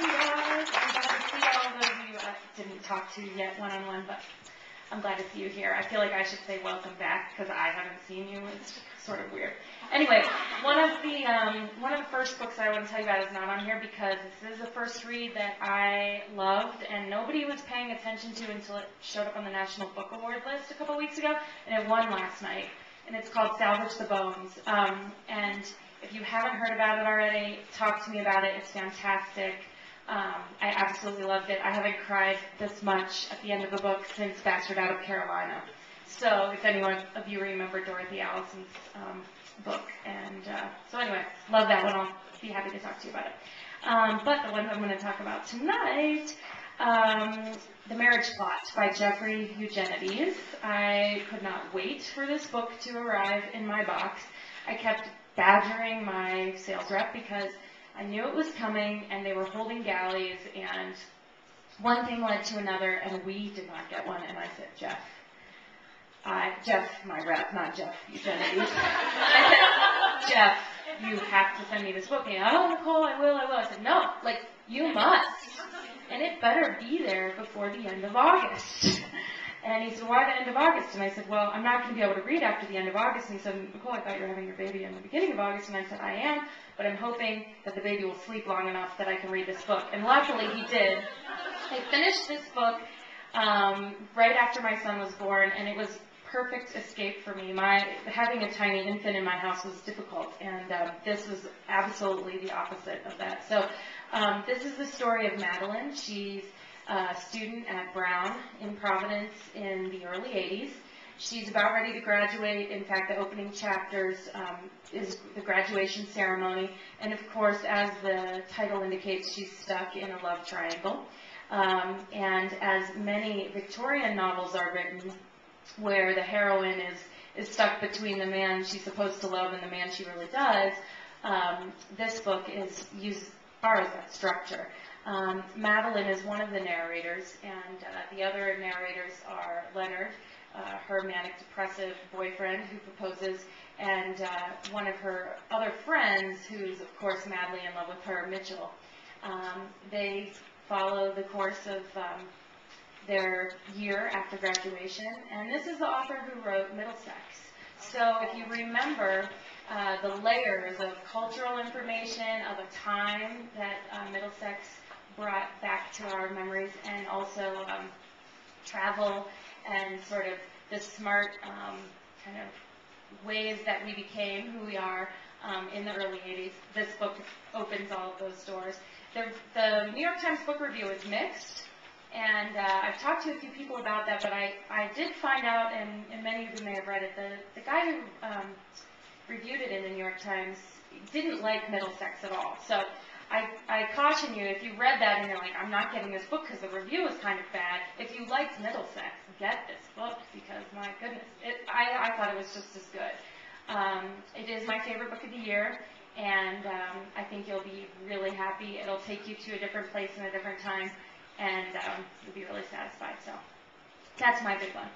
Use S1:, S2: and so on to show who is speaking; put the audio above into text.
S1: morning, guys. I'm glad to see all those of you I didn't talk to yet one-on-one, but I'm glad to see you here. I feel like I should say welcome back because I haven't seen you. It's sort of weird. Anyway, one of the first books I want to tell you about is not on here because this is the first read that I loved and nobody was paying attention to until it showed up on the National Book Award list a couple weeks ago, and it won last night. And it's called Salvage the Bones. And if you haven't heard about it already, talk to me about it. It's fantastic. I absolutely loved it. I haven't cried this much at the end of a book since Bastard Out of Carolina. So if anyone of you remember Dorothy Allison's book. And so anyway, love that one. I'll be happy to talk to you about it. But the one I'm going to talk about tonight, The Marriage Plot by Jeffrey Eugenides. I could not wait for this book to arrive in my box. I kept badgering my sales rep because I knew it was coming and they were holding galleys and one thing led to another and we did not get one and I said, Jeff, my rep, not Jeff Eugenides. I said, Jeff, you have to send me this book. And he, oh, Nicole, I will. I said, no, like, you must. And it better be there before the end of August. And he said, why the end of August? And I said, well, I'm not going to be able to read after the end of August. And he said, Nicole, I thought you were having your baby in the beginning of August. And I said, I am, but I'm hoping that the baby will sleep long enough that I can read this book. And luckily he did. I finished this book right after my son was born, and it was perfect escape for me. Having a tiny infant in my house was difficult, and this was absolutely the opposite of that. So this is the story of Madeline. She's a student at Brown in Providence in the early 80s. She's about ready to graduate. In fact, the opening chapters is the graduation ceremony. And of course, as the title indicates, she's stuck in a love triangle. And as many Victorian novels are written, where the heroine is stuck between the man she's supposed to love and the man she really does, this book borrows that structure. Madeline is one of the narrators, and the other narrators are Leonard, her manic-depressive boyfriend who proposes, and one of her other friends who's, of course, madly in love with her, Mitchell. They follow the course of their year after graduation, and this is the author who wrote Middlesex. So if you remember the layers of cultural information of a time that Middlesex brought back to our memories, and also travel and sort of the smart kind of ways that we became who we are in the early 80s, this book opens all of those doors. The New York Times Book Review is mixed, and I've talked to a few people about that, but I did find out, and many of you may have read it, the guy who reviewed it in the New York Times didn't like Middlesex at all. So I caution you, if you read that and you're like, I'm not getting this book because the review is kind of bad, if you liked Middlesex, get this book because, my goodness, I thought it was just as good. It is my favorite book of the year, and I think you'll be really happy. It'll take you to a different place and a different time, and you'll be really satisfied. So that's my big one.